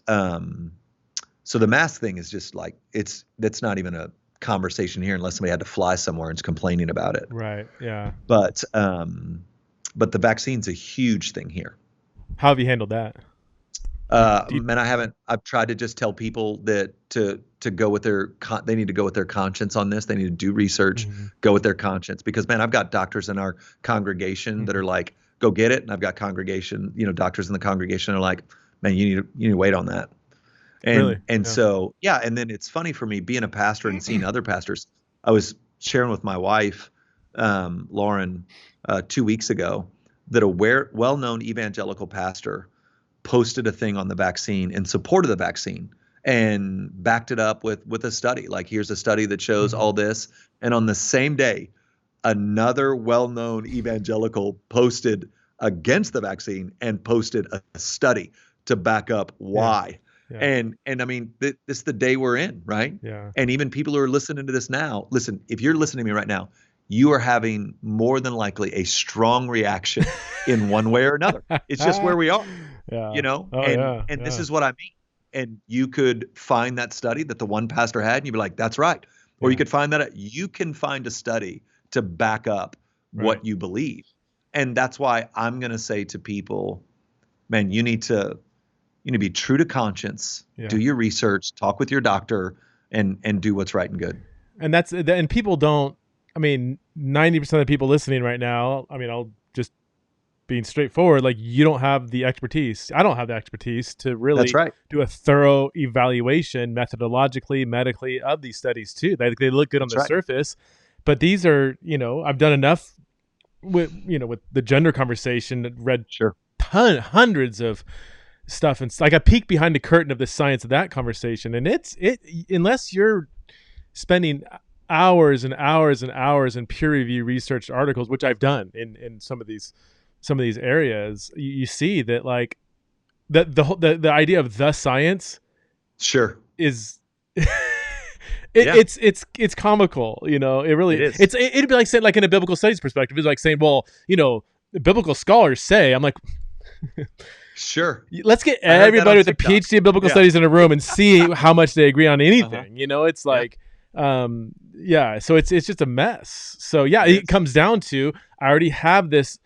Speaker 2: so the mask thing is just like, that's not even a conversation here unless somebody had to fly somewhere and is complaining about it.
Speaker 1: Right. Yeah.
Speaker 2: But the vaccine's a huge thing here.
Speaker 1: How have you handled that?
Speaker 2: I've tried to just tell people that to go with they need to go with their conscience on this. They need to do research, go with their conscience, because I've got doctors in our congregation that are like, go get it. And I've got doctors in the congregation are like, man, you need to wait on that. And,
Speaker 1: really?
Speaker 2: So, and then it's funny for me being a pastor and seeing other pastors. I was sharing with my wife, Lauren, 2 weeks ago, that a well-known evangelical pastor posted a thing on the vaccine in support of the vaccine and backed it up with a study. Like, here's a study that shows all this. And on the same day, another well-known evangelical posted against the vaccine and posted a study to back up why. Yeah. And I mean, this is the day we're in, right?
Speaker 1: Yeah.
Speaker 2: And even people who are listening to this now, listen, if you're listening to me right now, you are having more than likely a strong reaction in one way or another. It's just where we are, and this is what I mean. And you could find that study that the one pastor had and you'd be like, that's right. Or you could find you can find a study to back up what you believe. And that's why I'm going to say to people, man, you need to be true to conscience, do your research, talk with your doctor, and do what's right and good.
Speaker 1: And people don't, 90% of the people listening right now, I'll just being straightforward, like, you don't have the expertise. I don't have the expertise to really do a thorough evaluation methodologically, medically of these studies too. They look good on the surface, but these are, I've done enough with the gender conversation, read hundreds of stuff, and like I peek behind the curtain of the science of that conversation, and it unless you're spending hours and hours and hours in peer review researched articles, which I've done in some of these areas, you see that like the idea of the science
Speaker 2: is
Speaker 1: It's comical, you know. It really
Speaker 2: It is.
Speaker 1: It'd be like saying, like in a biblical studies perspective, it's like saying, well, you know, the biblical scholars say. I'm like,
Speaker 2: Sure.
Speaker 1: let's get
Speaker 2: I heard that
Speaker 1: everybody
Speaker 2: on
Speaker 1: with a
Speaker 2: TikTok.
Speaker 1: PhD in biblical studies in a room and see how much they agree on anything. You know, it's like, yeah. So it's just a mess. So yeah, it comes down to, I already have this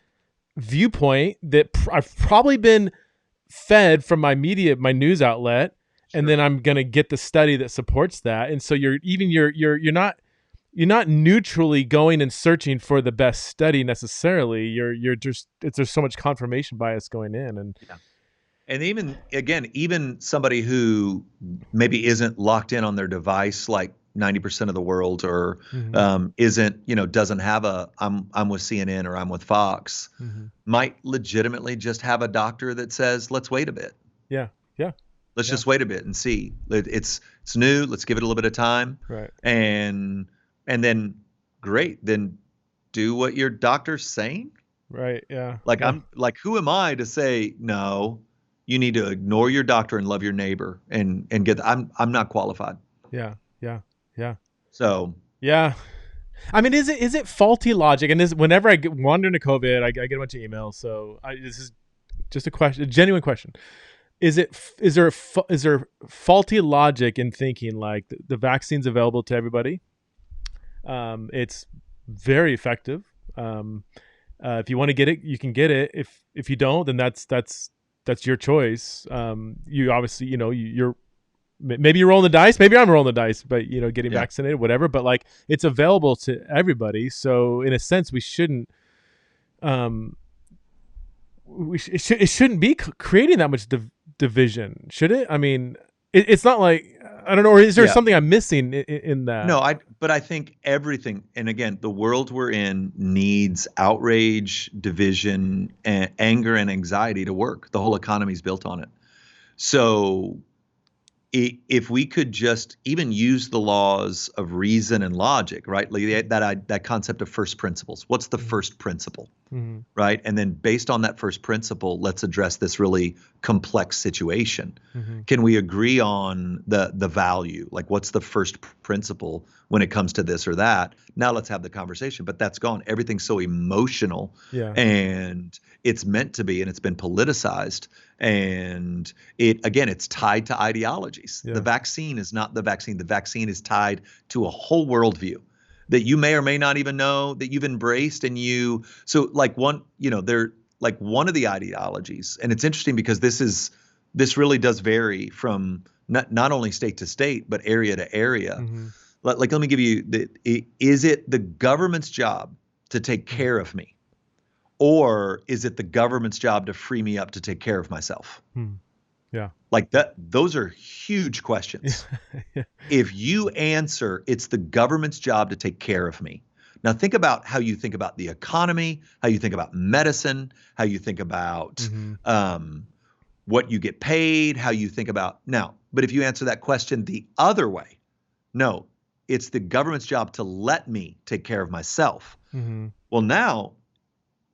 Speaker 1: viewpoint that I've probably been fed from my media, my news outlet, and then I'm gonna get the study that supports that. And so you're not neutrally going and searching for the best study necessarily. You're just, there's so much confirmation bias going in.
Speaker 2: And even somebody who maybe isn't locked in on their device like 90% of the world, or doesn't have I'm with CNN or I'm with Fox, might legitimately just have a doctor that says, let's wait a bit.
Speaker 1: Yeah.
Speaker 2: Let's just wait a bit and see. It's new. Let's give it a little bit of time.
Speaker 1: Right.
Speaker 2: And then great. Then do what your doctor's saying.
Speaker 1: Right. Yeah.
Speaker 2: Like, I'm like, who am I to say, no, you need to ignore your doctor and love your neighbor and get, I'm not qualified.
Speaker 1: Yeah.
Speaker 2: So,
Speaker 1: yeah. I mean, is it faulty logic? And whenever I wander into COVID, I get a bunch of emails. So this is just a genuine question. Is there faulty logic in thinking like the vaccine's available to everybody? It's very effective. If you want to get it, you can get it. If you don't, then that's your choice. You obviously, you know, maybe you're rolling the dice, maybe I'm rolling the dice, but you know, getting vaccinated, whatever. But like, it's available to everybody. So in a sense, we shouldn't. It shouldn't be creating that much division, should it? I mean, it's not like, I don't know, or is there something I'm missing in that?
Speaker 2: No, but I think everything, and again, the world we're in needs outrage, division, and anger and anxiety to work. The whole economy is built on it. So if we could just even use the laws of reason and logic, right? Like that concept of first principles. What's the first principle, right? And then based on that first principle, let's address this really complex situation. Can we agree on the value? Like, what's the first principle when it comes to this or that? Now let's have the conversation. But that's gone. Everything's so emotional, and it's meant to be, and it's been politicized. And it's tied to ideologies. The vaccine is not the vaccine. The vaccine is tied to a whole worldview that you may or may not even know that you've embraced. And so like one of the ideologies, and it's interesting because this really does vary from not only state to state, but area to area. Like, let me give you is it the government's job to take care of me? Or is it the government's job to free me up to take care of myself?
Speaker 1: Yeah.
Speaker 2: Like that, those are huge questions. If you answer, it's the government's job to take care of me. Now think about how you think about the economy, how you think about medicine, how you think about what you get paid, how you think about now. But if you answer that question the other way, no, it's the government's job to let me take care of myself. Well, now,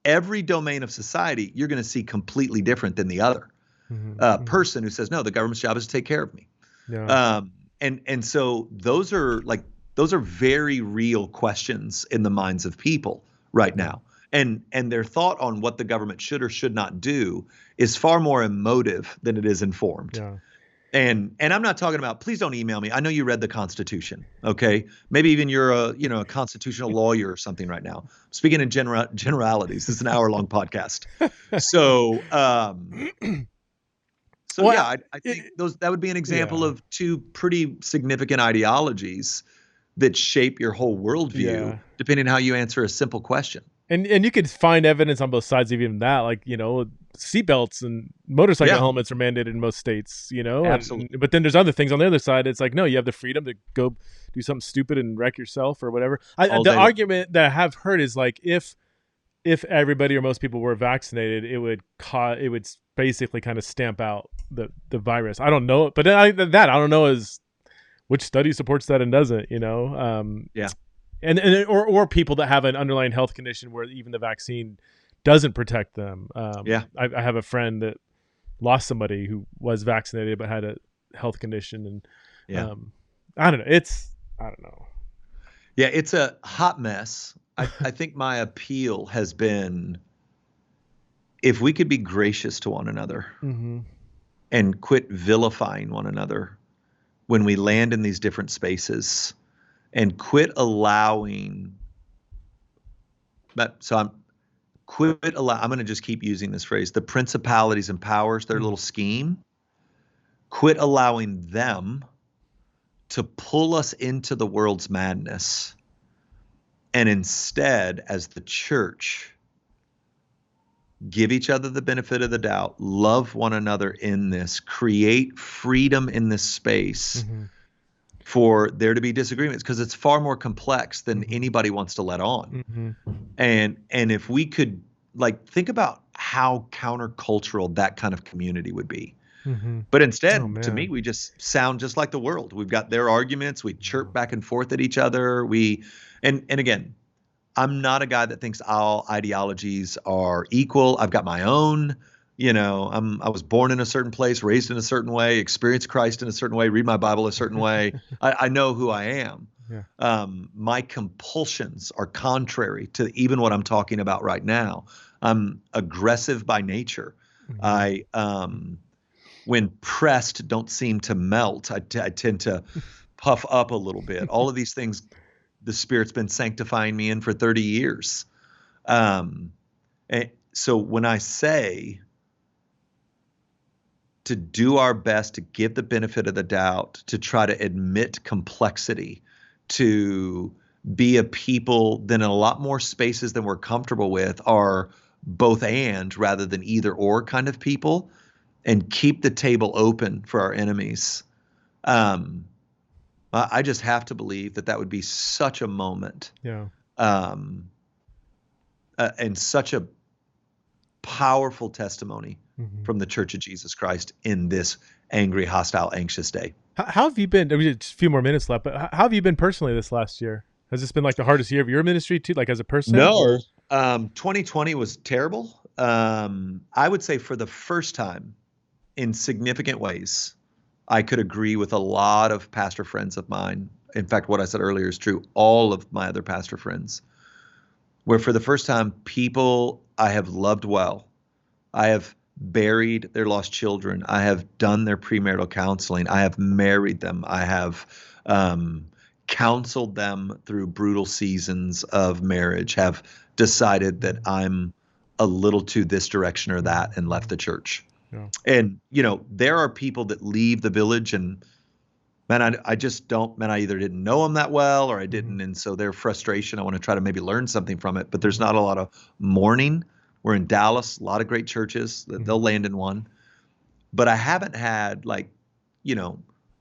Speaker 2: every domain of society, you're going to see completely different than the other person who says, no, the government's job is to take care of me. And so those are very real questions in the minds of people right now. And their thought on what the government should or should not do is far more emotive than it is informed. And I'm not talking about, please don't email me. I know you read the Constitution. Okay. Maybe even you're a constitutional lawyer or something right now. Speaking in generalities, this is an hour-long podcast. So, I think that would be an example of two pretty significant ideologies that shape your whole worldview, depending on how you answer a simple question.
Speaker 1: And you could find evidence on both sides of even that, like, you know, seatbelts and motorcycle helmets are mandated in most states, you know.
Speaker 2: Absolutely.
Speaker 1: But then there's other things on the other side. It's like, no, you have the freedom to go do something stupid and wreck yourself or whatever. The argument that I have heard is like, if everybody or most people were vaccinated, it would basically kind of stamp out the virus. I don't know, but I don't know is which study supports that and doesn't, you know. Or people that have an underlying health condition where even the vaccine doesn't protect them. I have a friend that lost somebody who was vaccinated but had a health condition, and I don't know. I don't know.
Speaker 2: Yeah, it's a hot mess. I think my appeal has been, if we could be gracious to one another
Speaker 1: Mm-hmm.
Speaker 2: and quit vilifying one another when we land in these different spaces, and quit allowing, I'm going to just keep using this phrase, the principalities and powers, their little scheme, quit allowing them to pull us into the world's madness. And instead, as the church, give each other the benefit of the doubt, love one another in this, create freedom in this space for there to be disagreements, because it's far more complex than anybody wants to let on. And if we could, like, think about how countercultural that kind of community would be. But instead, to me, we just sound just like the world. We've got their arguments. We chirp back and forth at each other. And again, I'm not a guy that thinks all ideologies are equal. I've got my own. I was born in a certain place, raised in a certain way, experienced Christ in a certain way, read my Bible a certain way. I know who I am.
Speaker 1: Yeah.
Speaker 2: My compulsions are contrary to even what I'm talking about right now. I'm aggressive by nature. I when pressed, don't seem to melt. I tend to puff up a little bit. All of these things, the Spirit's been sanctifying me in for 30 years. And so when I say to do our best to give the benefit of the doubt, to try to admit complexity, to be a people that in a lot more spaces than we're comfortable with are both and rather than either or kind of people, and keep the table open for our enemies. I just have to believe that would be such a moment.
Speaker 1: Yeah.
Speaker 2: And such a powerful testimony from the Church of Jesus Christ in this angry, hostile, anxious day.
Speaker 1: How have you been? I mean, just a few more minutes left, but how have you been personally this last year? Has this been like the hardest year of your ministry too, like as a person?
Speaker 2: No. 2020 was terrible. I would say for the first time in significant ways, I could agree with a lot of pastor friends of mine. In fact, what I said earlier is true. All of my other pastor friends, where for the first time, people I have loved well, I have buried their lost children, I have done their premarital counseling, I have married them, I have counseled them through brutal seasons of marriage, have decided that I'm a little too this direction or that and left the church. Yeah. And, there are people that leave the village and, man, I just don't, I either didn't know them that well or I didn't. And so their frustration, I want to try to maybe learn something from it, but there's not a lot of mourning. We're in Dallas, a lot of great churches that they'll land in one, but I haven't had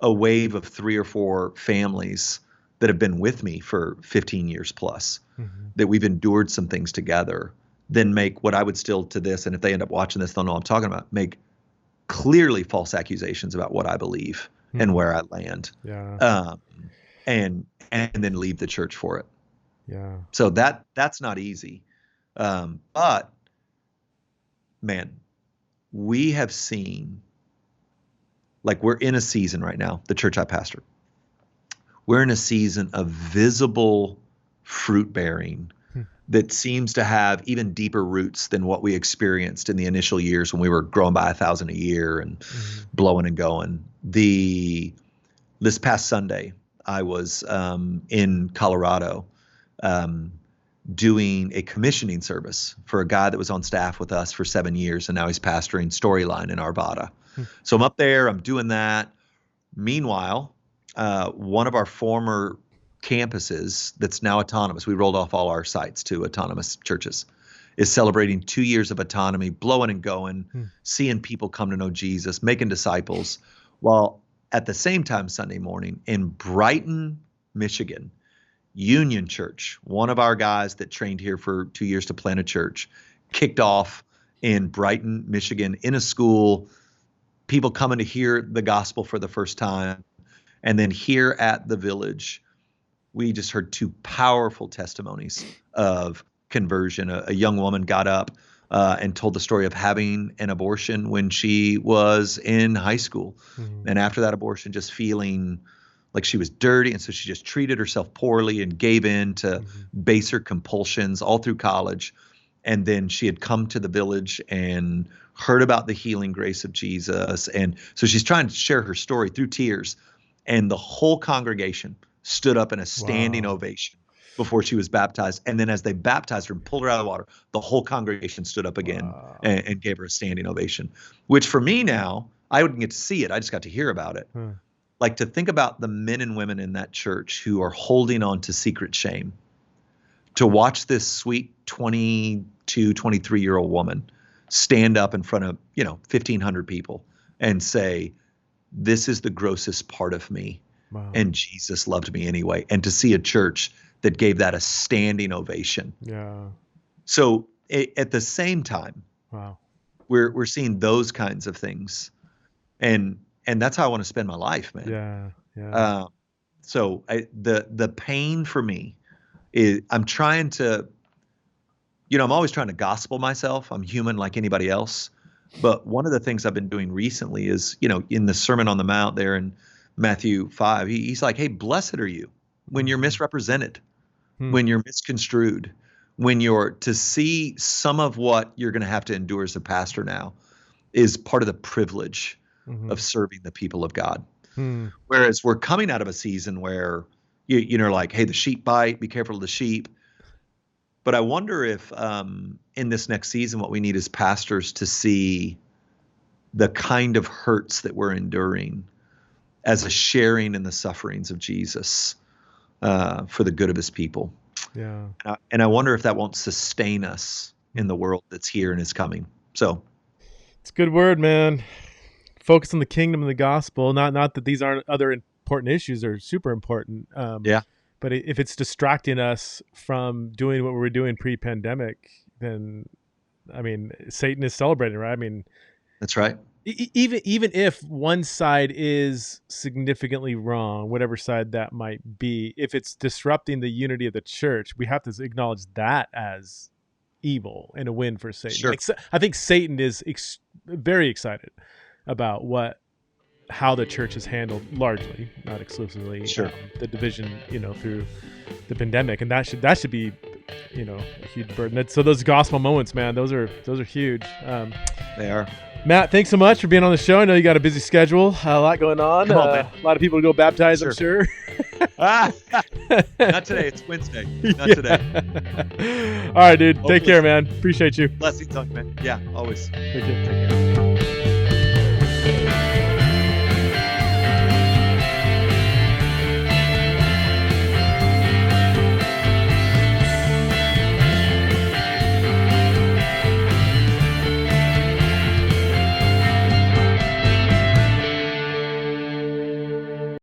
Speaker 2: a wave of 3 or 4 families that have been with me for 15 years plus, that we've endured some things together, then make what I would still to this, and if they end up watching this, they'll know what I'm talking about, make clearly false accusations about what I believe and where I land.
Speaker 1: Yeah.
Speaker 2: And then leave the church for it.
Speaker 1: Yeah.
Speaker 2: So that's not easy. But man, we have seen, like, we're in a season right now, the church I pastor, we're in a season of visible fruit bearing that seems to have even deeper roots than what we experienced in the initial years when we were growing by 1,000 a year and blowing and going. This past Sunday, I was in Colorado doing a commissioning service for a guy that was on staff with us for 7 years, and now he's pastoring Storyline in Arvada. So I'm up there, I'm doing that. Meanwhile, one of our former campuses that's now autonomous, we rolled off all our sites to autonomous churches, is celebrating 2 years of autonomy, blowing and going, seeing people come to know Jesus, making disciples, while at the same time Sunday morning in Brighton, Michigan, Union Church, one of our guys that trained here for 2 years to plant a church, kicked off in Brighton, Michigan, in a school, people coming to hear the gospel for the first time. And then here at the Village, we just heard 2 powerful testimonies of conversion. A young woman got up and told the story of having an abortion when she was in high school. And after that abortion, just feeling like she was dirty. And so she just treated herself poorly and gave in to baser compulsions all through college. And then she had come to the village and heard about the healing grace of Jesus. And so she's trying to share her story through tears. And the whole congregation stood up in a standing ovation before she was baptized. And then as they baptized her and pulled her out of the water, the whole congregation stood up again and gave her a standing ovation, which for me now, I wouldn't get to see it. I just got to hear about it. Like to think about the men and women in that church who are holding on to secret shame, to watch this sweet 22, 23-year-old woman stand up in front of, 1,500 people and say, this is the grossest part of me. Wow. And Jesus loved me anyway. And to see a church that gave that a standing ovation. Yeah. So at the same time, we're seeing those kinds of things. And that's how I want to spend my life, man. Yeah. So the pain for me is I'm trying to, I'm always trying to gospel myself. I'm human like anybody else. But one of the things I've been doing recently is, in the Sermon on the Mount there in Matthew 5, he's like, hey, blessed are you when you're misrepresented, when you're misconstrued, when you're to see some of what you're going to have to endure as a pastor now is part of the privilege of serving the people of God. Whereas we're coming out of a season where, like, hey, the sheep bite, be careful of the sheep. But I wonder if in this next season, what we need is pastors to see the kind of hurts that we're enduring as a sharing in the sufferings of Jesus for the good of his people. Yeah. And I wonder if that won't sustain us in the world that's here and is coming. So
Speaker 1: it's a good word, man. Focus on the kingdom and the gospel. Not that these aren't other important issues. They're super important. But if it's distracting us from doing what we were doing pre-pandemic, then, I mean, Satan is celebrating, right? I mean,
Speaker 2: that's right.
Speaker 1: Even if one side is significantly wrong, whatever side that might be, if it's disrupting the unity of the church, we have to acknowledge that as evil and a win for Satan.
Speaker 2: Sure.
Speaker 1: I think Satan is very excited about how the church has handled largely, not exclusively, the division, through the pandemic, and that should be, a huge burden. So those gospel moments, man, those are huge.
Speaker 2: They are.
Speaker 1: Matt, thanks so much for being on the show. I know you got a busy schedule, a lot going on.
Speaker 2: Come on, man.
Speaker 1: A lot of people to go baptize, I'm sure.
Speaker 2: Not today. It's Wednesday. Not today.
Speaker 1: All right, dude. Hopefully. Take care, man. Appreciate you.
Speaker 2: Blessings on you, man. Yeah, always.
Speaker 1: Take care.